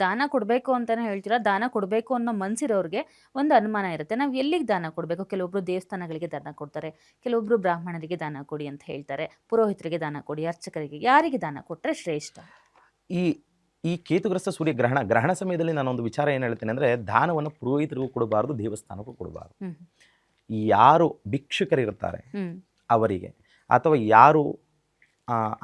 ದಾನ ಕೊಡಬೇಕು ಅಂತಾನೆ ಹೇಳ್ತೀರಾ? ದಾನ ಕೊಡಬೇಕು ಅನ್ನೋ ಮನಸ್ಸಿರೋರಿಗೆ ಒಂದು ಅನುಮಾನ ಇರುತ್ತೆ. ನಾವು ಎಲ್ಲಿಗೆ ದಾನ ಕೊಡಬೇಕು? ಕೆಲವೊಬ್ರು ದೇವಸ್ಥಾನಗಳಿಗೆ ದಾನ ಕೊಡ್ತಾರೆ. ಕೆಲವೊಬ್ರು ಬ್ರಾಹ್ಮಣರಿಗೆ ದಾನ ಕೊಡಿ ಅಂತ ಹೇಳ್ತಾರೆ. ಪುರೋಹಿತರಿಗೆ ದಾನ ಕೊಡಿ, ಅರ್ಚಕರಿಗೆ. ಯಾರಿಗೆ ದಾನ ಕೊಟ್ರೆ ಶ್ರೇಷ್ಠ? ಈ ಈ ಕೇತುಗ್ರಸ್ತ ಗ್ರಹಣ ಸಮಯದಲ್ಲಿ ನಾನೊಂದು ವಿಚಾರ ಏನು ಹೇಳ್ತೇನೆ ಅಂದರೆ, ದಾನವನ್ನು ಪುರೋಹಿತರಿಗೂ ಕೊಡಬಾರ್ದು, ದೇವಸ್ಥಾನಕ್ಕೂ ಕೊಡಬಾರ್ದು. ಹ್ಮ್. ಯಾರು ಭಿಕ್ಷುಕರಿರ್ತಾರೆ ಹ್ಮ್. ಅವರಿಗೆ, ಅಥವಾ ಯಾರು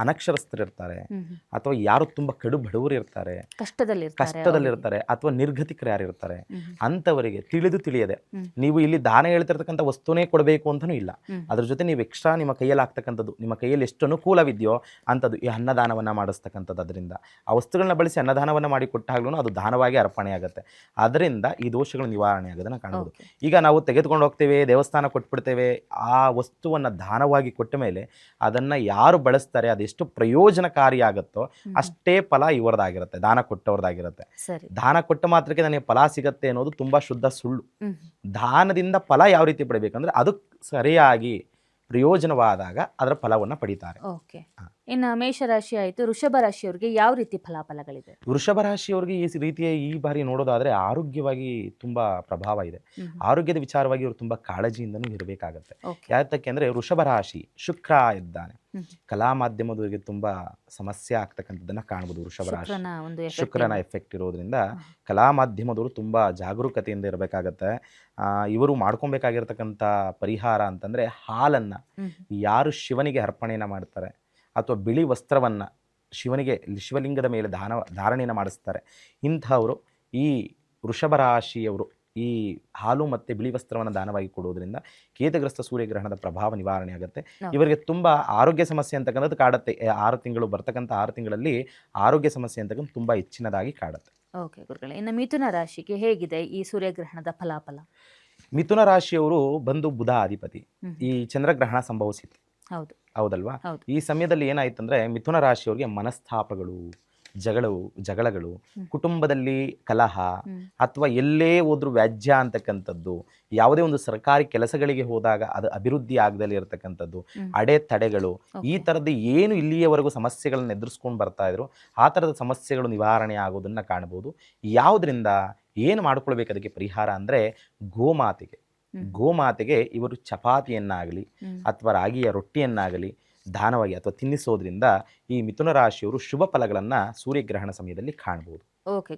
ಅನಕ್ಷರಸ್ಥರಿರ್ತಾರೆ, ಹ್ಮ್. ಅಥವಾ ಯಾರು ತುಂಬ ಕಡು ಬಡವರು ಇರ್ತಾರೆ, ಕಷ್ಟದಲ್ಲಿರ್ತಾರೆ ಅವ್ರಿಗೆ. ಕಷ್ಟದಲ್ಲಿರ್ತಾರೆ, ಅಥವಾ ನಿರ್ಗತಿಕರು ಯಾರಿರ್ತಾರೆ, ಹ್ಮ್. ಅಂಥವರಿಗೆ ತಿಳಿಯದೆ ಹ್ಮ್. ನೀವು ಇಲ್ಲಿ ದಾನ ಹೇಳ್ತಿರ್ತಕ್ಕಂಥ ವಸ್ತುನೇ ಕೊಡಬೇಕು ಅಂತಲೂ ಇಲ್ಲ. ಹ್ಮ್. ಅದ್ರ ಜೊತೆ ನೀವು ಎಕ್ಸ್ಟ್ರಾ ನಿಮ್ಮ ಕೈಯಲ್ಲಿ ಆಗ್ತಕ್ಕಂಥದ್ದು, ನಿಮ್ಮ ಕೈಯಲ್ಲಿ ಎಷ್ಟು ಅನುಕೂಲವಿದೆಯೋ ಅಂಥದ್ದು, ಈ ಅನ್ನದಾನವನ್ನು ಮಾಡಿಸ್ತಕ್ಕಂಥದ್ದು, ಅದರಿಂದ ಆ ವಸ್ತುಗಳನ್ನ ಬಳಸಿ ಅನ್ನದಾನವನ್ನು ಮಾಡಿ ಕೊಟ್ಟಾಗ್ಲೂ ಅದು ದಾನವಾಗಿ ಅರ್ಪಣೆ ಆಗುತ್ತೆ. ಅದರಿಂದ ಈ ದೋಷಗಳು ನಿವಾರಣೆ ಆಗೋದನ್ನು ಕಾಣ್ಬೋದು. Okay. ಈಗ ನಾವು ತೆಗೆದುಕೊಂಡು ಹೋಗ್ತೇವೆ, ದೇವಸ್ಥಾನ ಕೊಟ್ಬಿಡ್ತೇವೆ, ಆ ವಸ್ತುವನ್ನು ದಾನವಾಗಿ ಕೊಟ್ಟ ಮೇಲೆ ಅದನ್ನು ಯಾರು ಬಳಸ್ತಾರೆ, ಅದೆಷ್ಟು ಪ್ರಯೋಜನಕಾರಿಯಾಗುತ್ತೋ ಅಷ್ಟೇ ಫಲ ಇವರದಾಗಿರುತ್ತೆ, ದಾನ ಕೊಟ್ಟವ್ರದಾಗಿರುತ್ತೆ. ಸರಿ. ದಾನ ಕೊಟ್ಟ ಮಾತ್ರಕ್ಕೆ ನನಗೆ ಫಲ ಸಿಗತ್ತೆ ಅನ್ನೋದು ತುಂಬಾ ಶುದ್ಧ ಸುಳ್ಳು. ಹ್ಮ್. ದಾನದಿಂದ ಫಲ ಯಾವ ರೀತಿ ಪಡಿಬೇಕಂದ್ರೆ, ಅದು ಸರಿಯಾಗಿ ಪ್ರಯೋಜನವಾದಾಗ ಅದರ ಫಲವನ್ನು ಪಡಿತಾರೆ. ಓಕೆ. ಇನ್ನು ಮೇಷರಾಶಿ ಆಯಿತು. ವೃಷಭ ರಾಶಿಯವರಿಗೆ ಯಾವ ರೀತಿ ಫಲಾಫಲಗಳಿದೆ? ವೃಷಭ ರಾಶಿಯವರಿಗೆ ಈ ರೀತಿಯ ಈ ಬಾರಿ ನೋಡೋದಾದ್ರೆ ಆರೋಗ್ಯವಾಗಿ ತುಂಬಾ ಪ್ರಭಾವ ಇದೆ. ಹ್ಮ್. ಆರೋಗ್ಯದ ವಿಚಾರವಾಗಿ ಇವರು ತುಂಬಾ ಕಾಳಜಿಯಿಂದನೂ ಇರಬೇಕಾಗತ್ತೆ. ಓಕೆ. ಯಾತಕ್ಕೆ ಅಂದ್ರೆ ವೃಷಭ ರಾಶಿ ಶುಕ್ರ ಇದ್ದಾನೆ. ಹ್ಮ್. ಕಲಾ ಮಾಧ್ಯಮದವರಿಗೆ ತುಂಬಾ ಸಮಸ್ಯೆ ಆಗ್ತಕ್ಕಂಥದ್ದನ್ನ ಕಾಣ್ಬೋದು. ವೃಷಭ ರಾಶಿ ಶುಕ್ರನ ಒಂದು effect ಶುಕ್ರನ ಇದೆ. ಎಫೆಕ್ಟ್ ಇರೋದ್ರಿಂದ ಕಲಾ ಮಾಧ್ಯಮದವರು ತುಂಬಾ ಜಾಗರೂಕತೆಯಿಂದ ಇರಬೇಕಾಗತ್ತೆ. ಇವರು ಮಾಡ್ಕೊಬೇಕಾಗಿರ್ತಕ್ಕಂಥ ಪರಿಹಾರ ಅಂತಂದ್ರೆ, ಹಾಲನ್ನ ಹ್ಮ್. ಯಾರು ಶಿವನಿಗೆ ಅರ್ಪಣೆಯನ್ನ ಮಾಡ್ತಾರೆ, ಅಥವಾ ಬಿಳಿ ವಸ್ತ್ರವನ್ನ ಶಿವನಿಗೆ, ಶಿವಲಿಂಗದ ಮೇಲೆ ಧಾರಣೆಯನ್ನು ಮಾಡಿಸ್ತಾರೆ, ಇಂಥವರು, ಈ ವೃಷಭ ರಾಶಿಯವರು ಈ ಹಾಲು ಮತ್ತು ಬಿಳಿ ವಸ್ತ್ರವನ್ನು ದಾನವಾಗಿ ಕೊಡೋದ್ರಿಂದ ಕೇತುಗ್ರಸ್ತ ಸೂರ್ಯಗ್ರಹಣದ ಪ್ರಭಾವ ನಿವಾರಣೆ ಆಗುತ್ತೆ. ಹೌದು. ಇವರಿಗೆ ತುಂಬ ಆರೋಗ್ಯ ಸಮಸ್ಯೆ ಅಂತಕ್ಕಂಥದ್ದು ಕಾಡುತ್ತೆ. 6 ತಿಂಗಳು ಬರ್ತಕ್ಕಂಥ 6 ತಿಂಗಳಲ್ಲಿ ಆರೋಗ್ಯ ಸಮಸ್ಯೆ ಅಂತಕ್ಕಂಥ ತುಂಬ ಹೆಚ್ಚಿನದಾಗಿ ಕಾಡುತ್ತೆ. ಓಕೆ ಗುರುಗಳೇ. ಇನ್ನು ಮಿಥುನ ರಾಶಿಗೆ ಹೇಗಿದೆ ಈ ಸೂರ್ಯಗ್ರಹಣದ ಫಲಾಫಲ? ಮಿಥುನ ರಾಶಿಯವರು ಬಂದು ಬುಧ ಅಧಿಪತಿ. ಹ್ಮ್. ಈ ಚಂದ್ರಗ್ರಹಣ ಸಂಭವಿಸಿತ್ತು, ಹೌದು. ಹೌದಲ್ವಾ? ಹೌದು. ಈ ಸಮಯದಲ್ಲಿ ಏನಾಯ್ತಂದ್ರೆ, ಮಿಥುನ ರಾಶಿಯವರಿಗೆ ಮನಸ್ತಾಪಗಳು, ಜಗಳಗಳು, ಕುಟುಂಬದಲ್ಲಿ ಕಲಹ, ಹ್ಮ್. ಅಥವಾ ಎಲ್ಲೇ ಹೋದ್ರೂ ವ್ಯಾಜ್ಯ ಅಂತಕ್ಕಂಥದ್ದು, ಯಾವುದೇ ಒಂದು ಸರ್ಕಾರಿ ಕೆಲಸಗಳಿಗೆ ಹೋದಾಗ ಅದು ಅಭಿವೃದ್ಧಿ ಆಗದಲ್ಲಿ ಇರತಕ್ಕಂಥದ್ದು, ಹ್ಮ್. ಅಡೆತಡೆಗಳು, ಈ Okay. ಥರದ್ದು ಏನು ಇಲ್ಲಿಯವರೆಗೂ ಸಮಸ್ಯೆಗಳನ್ನ ಎದುರಿಸ್ಕೊಂಡು ಬರ್ತಾ ಇದ್ರು, ಆ ಥರದ ಸಮಸ್ಯೆಗಳು ನಿವಾರಣೆ ಆಗೋದನ್ನು ಕಾಣ್ಬೋದು. ಯಾವುದರಿಂದ ಏನು ಮಾಡ್ಕೊಳ್ಬೇಕು ಅದಕ್ಕೆ ಪರಿಹಾರ ಅಂದರೆ, ಗೋಮಾತೆಗೆ ಹ್ಮ್. ಗೋಮಾತೆಗೆ ಇವರು ಚಪಾತಿಯನ್ನಾಗಲಿ ಹ್ಮ್. ಅಥವಾ ರಾಗಿಯ ರೊಟ್ಟಿಯನ್ನಾಗಲಿ ದಾನವಾಗಿ ಅಥವಾ ತಿನ್ನಿಸೋದ್ರಿಂದ ಈ ಮಿಥುನ ರಾಶಿಯವರು ಶುಭ ಫಲಗಳನ್ನು ಸೂರ್ಯಗ್ರಹಣ ಸಮಯದಲ್ಲಿ ಕಾಣ್ಬೋದು. ಓಕೆ.